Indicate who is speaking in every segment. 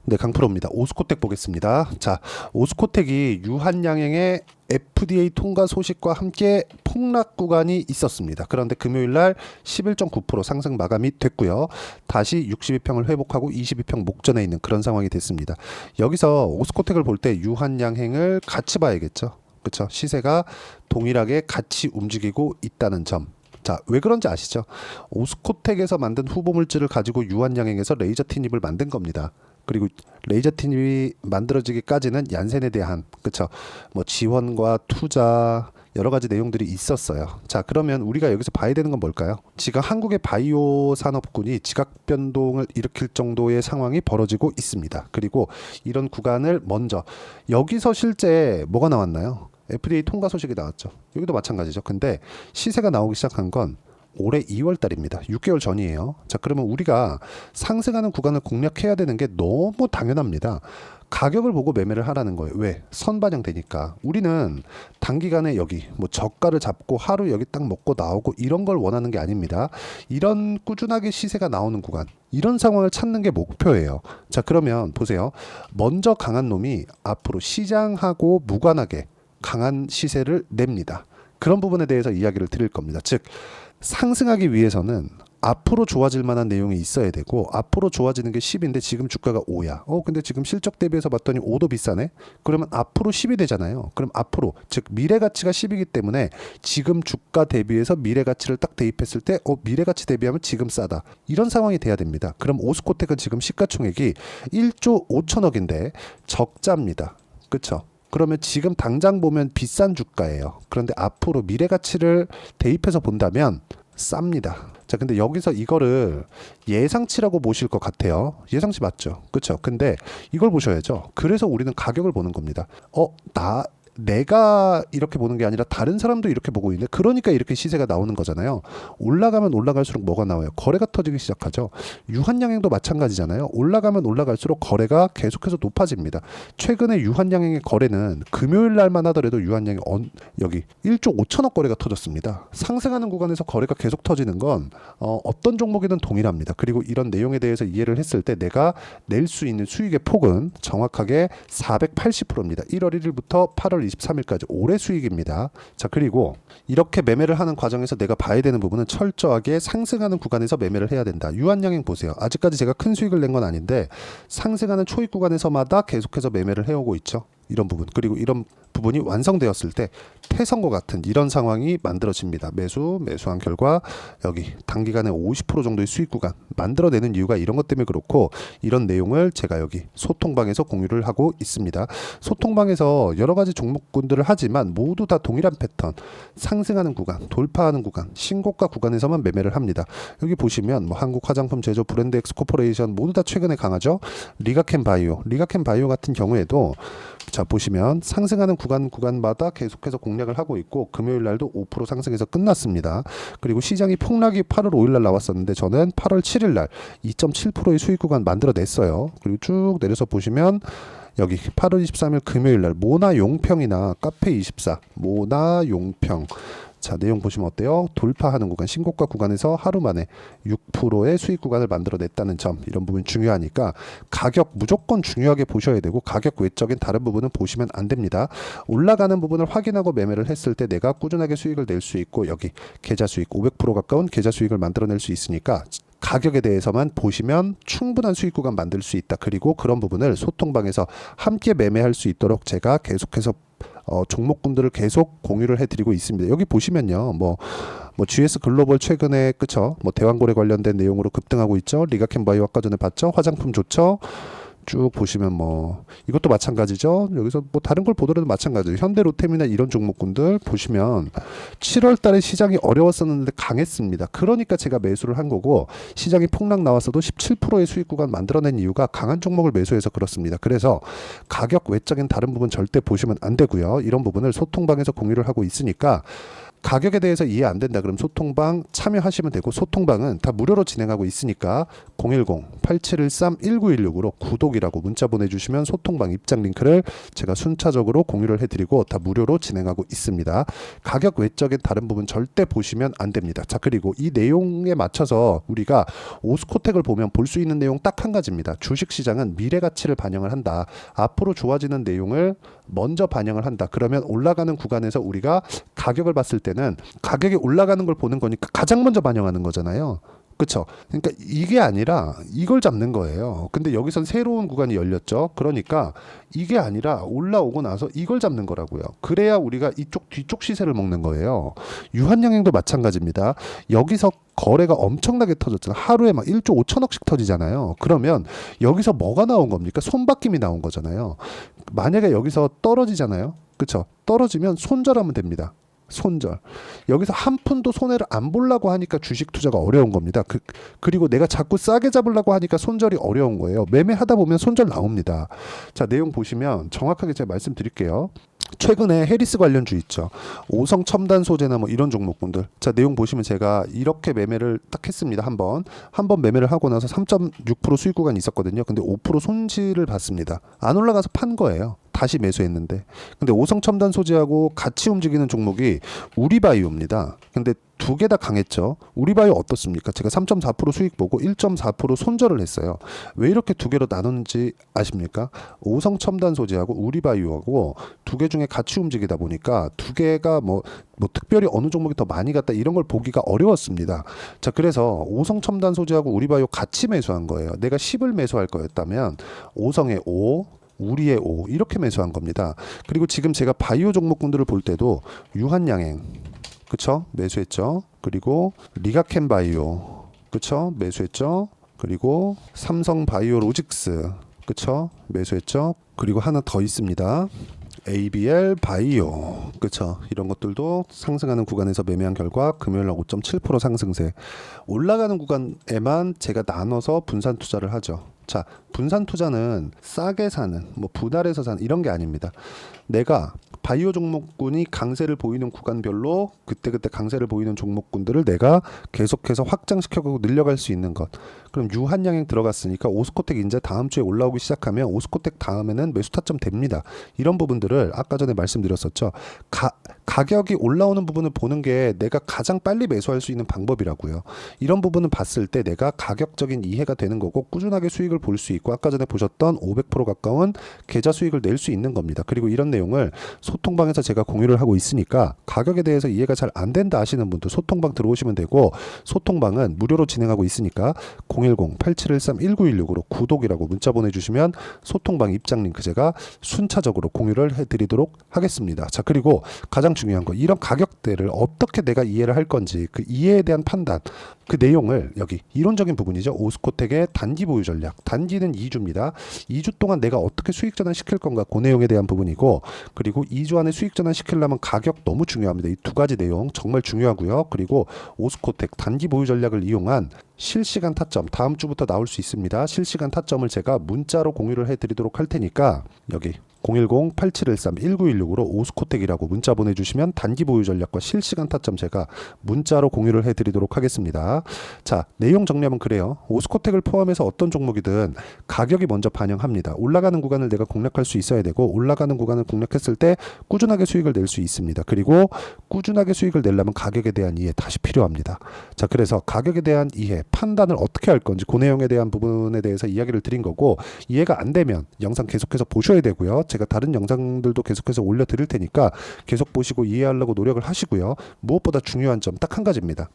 Speaker 1: 네, 강프로입니다. 오스코텍 보겠습니다. 자, 오스코텍이 유한양행의 FDA 통과 소식과 함께 폭락 구간이 있었습니다. 그런데 금요일 날 11.9% 상승 마감이 됐고요. 다시 62평을 회복하고 22평 목전에 있는 그런 상황이 됐습니다. 여기서 오스코텍을 볼 때 유한양행을 같이 봐야겠죠. 그렇죠? 시세가 동일하게 같이 움직이고 있다는 점. 자, 왜 그런지 아시죠? 오스코텍에서 만든 후보물질을 가지고 유한양행에서 레이저 티닙을 만든 겁니다. 그리고 레이저 티닙이 만들어지기까지는 얀센에 대한 그쵸 뭐 지원과 투자 여러 가지 내용들이 있었어요. 자, 그러면 우리가 여기서 봐야 되는 건 뭘까요? 지금 한국의 바이오 산업군이 지각 변동을 일으킬 정도의 상황이 벌어지고 있습니다. 그리고 이런 구간을 먼저 여기서 실제 뭐가 나왔나요? FDA 통과 소식이 나왔죠. 여기도 마찬가지죠. 근데 시세가 나오기 시작한 건 올해 2월 달입니다. 6개월 전이에요. 자, 그러면 우리가 상승하는 구간을 공략해야 되는 게 너무 당연합니다. 가격을 보고 매매를 하라는 거예요. 왜? 선반영되니까. 우리는 단기간에 여기 뭐 저가를 잡고 하루 여기 딱 먹고 나오고 이런 걸 원하는 게 아닙니다. 이런 꾸준하게 시세가 나오는 구간, 이런 상황을 찾는 게 목표예요. 자, 그러면 보세요. 먼저 강한 놈이 앞으로 시장하고 무관하게 강한 시세를 냅니다. 그런 부분에 대해서 이야기를 드릴 겁니다. 즉 상승하기 위해서는 앞으로 좋아질 만한 내용이 있어야 되고, 앞으로 좋아지는 게 10인데 지금 주가가 5야. 근데 지금 실적 대비해서 봤더니 5도 비싸네? 그러면 앞으로 10이 되잖아요. 그럼 앞으로, 즉 미래 가치가 10이기 때문에 지금 주가 대비해서 미래 가치를 딱 대입했을 때 미래 가치 대비하면 지금 싸다. 이런 상황이 돼야 됩니다. 그럼 오스코텍은 지금 시가총액이 1조 5천억인데 적자입니다. 그쵸? 그러면 지금 당장 보면 비싼 주가예요. 그런데 앞으로 미래 가치를 대입해서 본다면 쌉니다. 자, 근데 여기서 이거를 예상치라고 보실 것 같아요. 예상치 맞죠? 그렇죠? 근데 이걸 보셔야죠. 그래서 우리는 가격을 보는 겁니다. 내가 이렇게 보는 게 아니라 다른 사람도 이렇게 보고 있는데, 그러니까 이렇게 시세가 나오는 거잖아요. 올라가면 올라갈수록 뭐가 나와요? 거래가 터지기 시작하죠. 유한양행도 마찬가지잖아요. 올라가면 올라갈수록 거래가 계속해서 높아집니다. 최근에 유한양행의 거래는 금요일 날만 하더라도 유한양행 여기 1조 5천억 거래가 터졌습니다. 상승하는 구간에서 거래가 계속 터지는 건 어떤 종목이든 동일합니다. 그리고 이런 내용에 대해서 이해를 했을 때 내가 낼 수 있는 수익의 폭은 정확하게 480%입니다. 1월 1일부터 8월 23일까지 올해 수익입니다. 자, 그리고 이렇게 매매를 하는 과정에서 내가 봐야 되는 부분은 철저하게 상승하는 구간에서 매매를 해야 된다. 유한양행 보세요. 아직까지 제가 큰 수익을 낸 건 아닌데 상승하는 초입 구간에서마다 계속해서 매매를 해오고 있죠. 이런 부분, 그리고 이런 부분이 완성되었을 때 태성과 같은 이런 상황이 만들어집니다. 매수한 결과 여기 단기간에 50% 정도의 수익 구간 만들어내는 이유가 이런 것 때문에 그렇고, 이런 내용을 제가 여기 소통방에서 공유를 하고 있습니다. 소통방에서 여러 가지 종목군들을 하지만 모두 다 동일한 패턴, 상승하는 구간, 돌파하는 구간, 신고가 구간에서만 매매를 합니다. 여기 보시면 뭐 한국 화장품 제조 브랜드 엑스코퍼레이션 모두 다 최근에 강하죠. 리가켄 바이오 같은 경우에도 자, 보시면 상승하는 구간마다 계속해서 공략을 하고 있고, 금요일 날도 5% 상승해서 끝났습니다. 그리고 시장이 폭락이 8월 5일 날 나왔었는데 저는 8월 7일 날 2.7%의 수익 구간 만들어냈어요. 그리고 쭉 내려서 보시면 여기 8월 23일 금요일 날 모나 용평이나 카페24 모나 용평, 자, 내용 보시면 어때요? 돌파하는 구간, 신고가 구간에서 하루 만에 6%의 수익 구간을 만들어냈다는 점, 이런 부분 중요하니까 가격 무조건 중요하게 보셔야 되고, 가격 외적인 다른 부분은 보시면 안 됩니다. 올라가는 부분을 확인하고 매매를 했을 때 내가 꾸준하게 수익을 낼 수 있고, 여기 계좌 수익 500% 가까운 계좌 수익을 만들어낼 수 있으니까 가격에 대해서만 보시면 충분한 수익 구간 만들 수 있다. 그리고 그런 부분을 소통방에서 함께 매매할 수 있도록 제가 계속해서 종목군들을 계속 공유를 해드리고 있습니다. 여기 보시면요, 뭐 GS 글로벌 최근에 그쵸, 뭐 대왕고래 관련된 내용으로 급등하고 있죠. 리가켄 바이오 아까 전에 봤죠. 화장품 좋죠. 쭉 보시면 뭐 이것도 마찬가지죠. 여기서 뭐 다른 걸 보더라도 마찬가지죠. 현대로템이나 이런 종목군들 보시면 7월 달에 시장이 어려웠었는데 강했습니다. 그러니까 제가 매수를 한 거고, 시장이 폭락 나왔어도 17%의 수익 구간 만들어낸 이유가 강한 종목을 매수해서 그렇습니다. 그래서 가격 외적인 다른 부분 절대 보시면 안 되고요. 이런 부분을 소통방에서 공유를 하고 있으니까 가격에 대해서 이해 안 된다 그럼 소통방 참여하시면 되고, 소통방은 다 무료로 진행하고 있으니까 010-8713-1916으로 구독이라고 문자 보내주시면 소통방 입장 링크를 제가 순차적으로 공유를 해드리고 다 무료로 진행하고 있습니다. 가격 외적인 다른 부분 절대 보시면 안 됩니다. 자, 그리고 이 내용에 맞춰서 우리가 오스코텍을 보면 볼 수 있는 내용 딱 한 가지입니다. 주식시장은 미래 가치를 반영을 한다. 앞으로 좋아지는 내용을 먼저 반영을 한다. 그러면 올라가는 구간에서 우리가 가격을 봤을 때는 가격이 올라가는 걸 보는 거니까 가장 먼저 반영하는 거잖아요. 그렇죠? 그러니까 이게 아니라 이걸 잡는 거예요. 근데 여기선 새로운 구간이 열렸죠. 그러니까 이게 아니라 올라오고 나서 이걸 잡는 거라고요. 그래야 우리가 이쪽 뒤쪽 시세를 먹는 거예요. 유한양행도 마찬가지입니다. 여기서 거래가 엄청나게 터졌잖아요. 하루에 막 1조 5천억씩 터지잖아요. 그러면 여기서 뭐가 나온 겁니까? 손바뀜이 나온 거잖아요. 만약에 여기서 떨어지잖아요. 그렇죠? 떨어지면 손절하면 됩니다. 손절. 여기서 한 푼도 손해를 안 보려고 하니까 주식 투자가 어려운 겁니다. 그리고 내가 자꾸 싸게 잡으려고 하니까 손절이 어려운 거예요. 매매하다 보면 손절 나옵니다. 자, 내용 보시면 정확하게 제가 말씀드릴게요. 최근에 해리스 관련주 있죠. 오성 첨단 소재나 뭐 이런 종목군들. 자, 내용 보시면 제가 이렇게 매매를 딱 했습니다. 한번 매매를 하고 나서 3.6% 수익 구간이 있었거든요. 근데 5% 손실을 봤습니다. 안 올라가서 판 거예요. 다시 매수했는데. 근데 오성 첨단 소재하고 같이 움직이는 종목이 우리바이오입니다. 근데 두 개 다 강했죠. 우리바이오 어떻습니까? 제가 3.4% 수익 보고 1.4% 손절을 했어요. 왜 이렇게 두 개로 나눴는지 아십니까? 오성 첨단 소재하고 우리바이오하고 두 개 중에 같이 움직이다 보니까 두 개가 뭐 특별히 어느 종목이 더 많이 갔다 이런 걸 보기가 어려웠습니다. 자, 그래서 오성 첨단 소재하고 우리바이오 같이 매수한 거예요. 내가 10을 매수할 거였다면 오성의 5, 우리의 5 이렇게 매수한 겁니다. 그리고 지금 제가 바이오 종목군들을 볼 때도 유한양행, 그쵸? 매수했죠. 그리고 리가켄 바이오, 그쵸? 매수했죠. 그리고 삼성 바이오 로직스, 그쵸? 매수했죠. 그리고 하나 더 있습니다. ABL 바이오, 그쵸? 이런 것들도 상승하는 구간에서 매매한 결과 금요일날 5.7% 상승세. 올라가는 구간에만 제가 나눠서 분산 투자를 하죠. 자, 분산 투자는 싸게 사는, 뭐 분할해서 사는 이런 게 아닙니다. 내가 바이오 종목군이 강세를 보이는 구간별로 그때그때 강세를 보이는 종목군들을 내가 계속해서 확장시켜가고 늘려갈 수 있는 것. 그럼 유한양행 들어갔으니까 오스코텍 이제 다음 주에 올라오기 시작하면 오스코텍 다음에는 매수 타점 됩니다. 이런 부분들을 아까 전에 말씀드렸었죠. 가격이 올라오는 부분을 보는 게 내가 가장 빨리 매수할 수 있는 방법이라고요. 이런 부분을 봤을 때 내가 가격적인 이해가 되는 거고 꾸준하게 수익을 볼 수 있고 아까 전에 보셨던 500% 가까운 계좌 수익을 낼 수 있는 겁니다. 그리고 이런 내용을 소통방에서 제가 공유를 하고 있으니까 가격에 대해서 이해가 잘 안 된다 하시는 분들 소통방 들어오시면 되고, 소통방은 무료로 진행하고 있으니까 010-8713-1916으로 구독이라고 문자 보내주시면 소통방 입장 링크 제가 순차적으로 공유를 해드리도록 하겠습니다. 자, 그리고 가장 중요한 거, 이런 가격대를 어떻게 내가 이해를 할 건지 그 이해에 대한 판단, 그 내용을 여기 이론적인 부분이죠. 오스코텍의 단기 보유 전략. 단기는 2주입니다. 2주 동안 내가 어떻게 수익 전환 시킬 건가, 그 내용에 대한 부분이고, 그리고 2주 안에 수익 전환 시키려면 가격 너무 중요합니다. 이 두 가지 내용 정말 중요하고요. 그리고 오스코텍 단기 보유 전략을 이용한 실시간 타점 다음 주부터 나올 수 있습니다. 실시간 타점을 제가 문자로 공유를 해드리도록 할 테니까 여기 010-8713-1916으로 오스코텍이라고 문자 보내주시면 단기 보유 전략과 실시간 타점 제가 문자로 공유를 해드리도록 하겠습니다. 자, 내용 정리하면 그래요. 오스코텍을 포함해서 어떤 종목이든 가격이 먼저 반영합니다. 올라가는 구간을 내가 공략할 수 있어야 되고, 올라가는 구간을 공략했을 때 꾸준하게 수익을 낼 수 있습니다. 그리고 꾸준하게 수익을 내려면 가격에 대한 이해 다시 필요합니다. 자, 그래서 가격에 대한 이해, 판단을 어떻게 할 건지 그 내용에 대한 부분에 대해서 이야기를 드린 거고, 이해가 안 되면 영상 계속해서 보셔야 되고요. 제가 다른 영상들도 계속해서 올려드릴 테니까 계속 보시고 이해하려고 노력을 하시고요. 무엇보다 중요한 점 딱 한 가지입니다.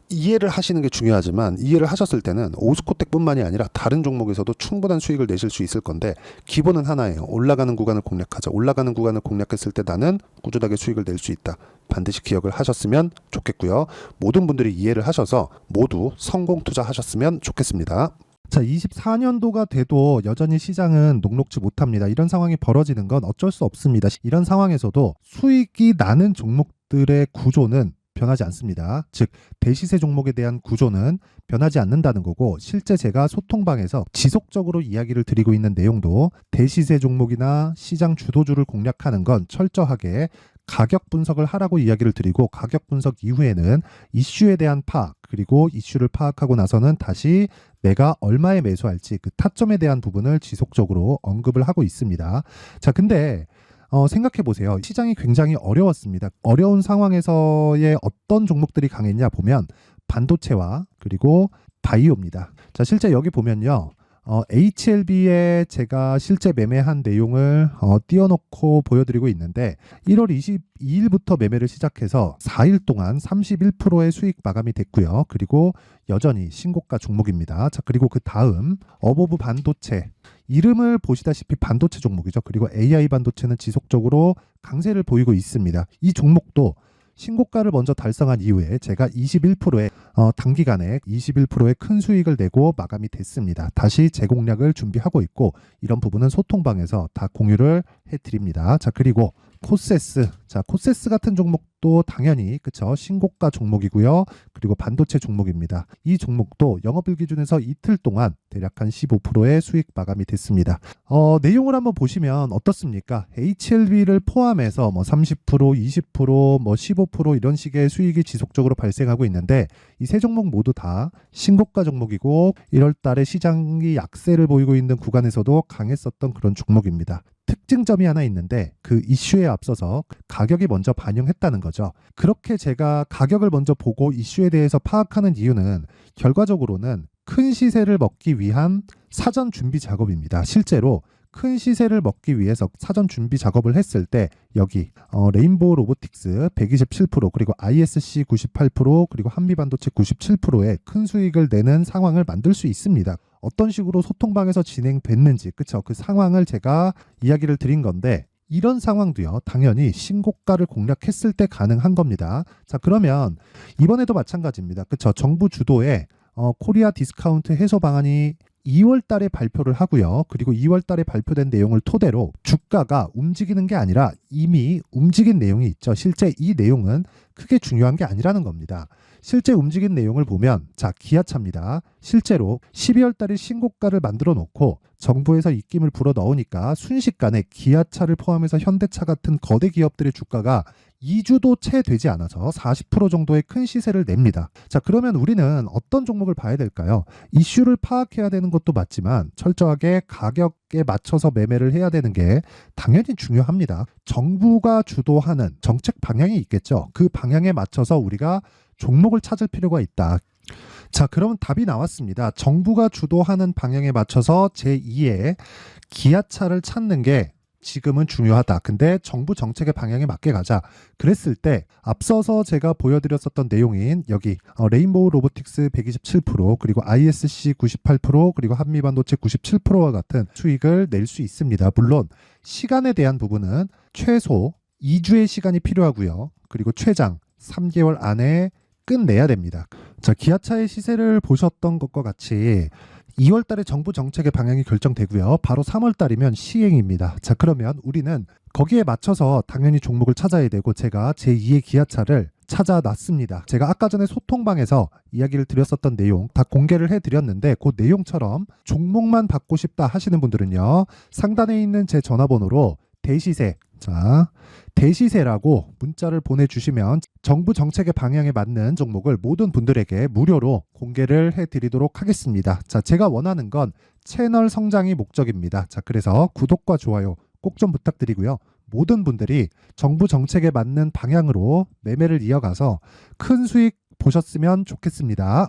Speaker 1: 이해를 하시는 게 중요하지만 이해를 하셨을 때는 오스코텍뿐만이 아니라 다른 종목에서도 충분한 수익을 내실 수 있을 건데, 기본은 하나예요. 올라가는 구간을 공략하자. 올라가는 구간을 공략했을 때 나는 꾸준하게 수익을 낼 수 있다. 반드시 기억을 하셨으면 좋겠고요. 모든 분들이 이해를 하셔서 모두 성공 투자하셨으면 좋겠습니다. 자, 24년도가 돼도 여전히 시장은 녹록지 못합니다. 이런 상황이 벌어지는 건 어쩔 수 없습니다. 이런 상황에서도 수익이 나는 종목들의 구조는 변하지 않습니다. 즉, 대시세 종목에 대한 구조는 변하지 않는다는 거고, 실제 제가 소통방에서 지속적으로 이야기를 드리고 있는 내용도 대시세 종목이나 시장 주도주를 공략하는 건 철저하게 가격 분석을 하라고 이야기를 드리고 가격 분석 이후에는 이슈에 대한 파악 그리고 이슈를 파악하고 나서는 다시 내가 얼마에 매수할지 그 타점에 대한 부분을 지속적으로 언급을 하고 있습니다. 자, 근데 생각해 보세요. 시장이 굉장히 어려웠습니다. 어려운 상황에서의 어떤 종목들이 강했냐 보면 반도체와 그리고 바이오입니다. 자, 실제 여기 보면요. HLB에 제가 실제 매매한 내용을 띄워놓고 보여드리고 있는데 1월 22일부터 매매를 시작해서 4일 동안 31%의 수익 마감이 됐고요. 그리고 여전히 신고가 종목입니다. 자, 그리고 그 다음 어보브 반도체 이름을 보시다시피 반도체 종목이죠. 그리고 AI 반도체는 지속적으로 강세를 보이고 있습니다. 이 종목도 신고가를 먼저 달성한 이후에 제가 21%의 단기간에 21%의 큰 수익을 내고 마감이 됐습니다. 다시 재공략을 준비하고 있고 이런 부분은 소통방에서 다 공유를 해드립니다. 자, 그리고 코세스. 자, 코세스 같은 종목도 당연히 그쵸 신고가 종목이고요. 그리고 반도체 종목입니다. 이 종목도 영업일 기준에서 이틀 동안 대략 한 15%의 수익 마감이 됐습니다. 내용을 한번 보시면 어떻습니까? HLB를 포함해서 뭐 30%, 20%, 뭐 15% 이런 식의 수익이 지속적으로 발생하고 있는데 이 세 종목 모두 다 신고가 종목이고 1월 달에 시장이 약세를 보이고 있는 구간에서도 강했었던 그런 종목입니다. 특징점이 하나 있는데 그 이슈에 앞서서 가격이 먼저 반영했다는 거죠. 그렇게 제가 가격을 먼저 보고 이슈에 대해서 파악하는 이유는 결과적으로는 큰 시세를 먹기 위한 사전 준비 작업입니다. 실제로 큰 시세를 먹기 위해서 사전 준비 작업을 했을 때 여기 레인보우 로보틱스 127% 그리고 ISC 98% 그리고 한미반도체 97%의 큰 수익을 내는 상황을 만들 수 있습니다. 어떤 식으로 소통방에서 진행됐는지 그쵸 그 상황을 제가 이야기를 드린 건데 이런 상황도요 당연히 신고가를 공략했을 때 가능한 겁니다. 자, 그러면 이번에도 마찬가지입니다. 그쵸 정부 주도의 코리아 디스카운트 해소 방안이 2월 달에 발표를 하고요. 그리고 2월 달에 발표된 내용을 토대로 주가가 움직이는 게 아니라 이미 움직인 내용이 있죠. 실제 이 내용은 크게 중요한 게 아니라는 겁니다. 실제 움직인 내용을 보면 자, 기아차입니다. 실제로 12월 달에 신고가를 만들어 놓고 정부에서 입김을 불어 넣으니까 순식간에 기아차를 포함해서 현대차 같은 거대 기업들의 주가가 2주도 채 되지 않아서 40% 정도의 큰 시세를 냅니다. 자, 그러면 우리는 어떤 종목을 봐야 될까요? 이슈를 파악해야 되는 것도 맞지만 철저하게 가격에 맞춰서 매매를 해야 되는 게 당연히 중요합니다. 정부가 주도하는 정책 방향이 있겠죠. 그 방향에 맞춰서 우리가 종목을 찾을 필요가 있다. 자, 그러면 답이 나왔습니다. 정부가 주도하는 방향에 맞춰서 제2의 기아차를 찾는 게 지금은 중요하다. 근데 정부 정책의 방향에 맞게 가자. 그랬을 때 앞서서 제가 보여드렸었던 내용인 여기 레인보우 로보틱스 127% 그리고 ISC 98% 그리고 한미반도체 97%와 같은 수익을 낼 수 있습니다. 물론 시간에 대한 부분은 최소 2주의 시간이 필요하고요. 그리고 최장 3개월 안에 끝내야 됩니다. 자, 기아차의 시세를 보셨던 것과 같이 2월 달에 정부 정책의 방향이 결정되고요. 바로 3월 달이면 시행입니다. 자, 그러면 우리는 거기에 맞춰서 당연히 종목을 찾아야 되고 제가 제2의 기아차를 찾아놨습니다. 제가 아까 전에 소통방에서 이야기를 드렸었던 내용 다 공개를 해드렸는데 그 내용처럼 종목만 받고 싶다 하시는 분들은요. 상단에 있는 제 전화번호로 대시세, 자, 대시세라고 문자를 보내주시면 정부 정책의 방향에 맞는 종목을 모든 분들에게 무료로 공개를 해드리도록 하겠습니다. 자, 제가 원하는 건 채널 성장이 목적입니다. 자, 그래서 구독과 좋아요 꼭 좀 부탁드리고요. 모든 분들이 정부 정책에 맞는 방향으로 매매를 이어가서 큰 수익 보셨으면 좋겠습니다.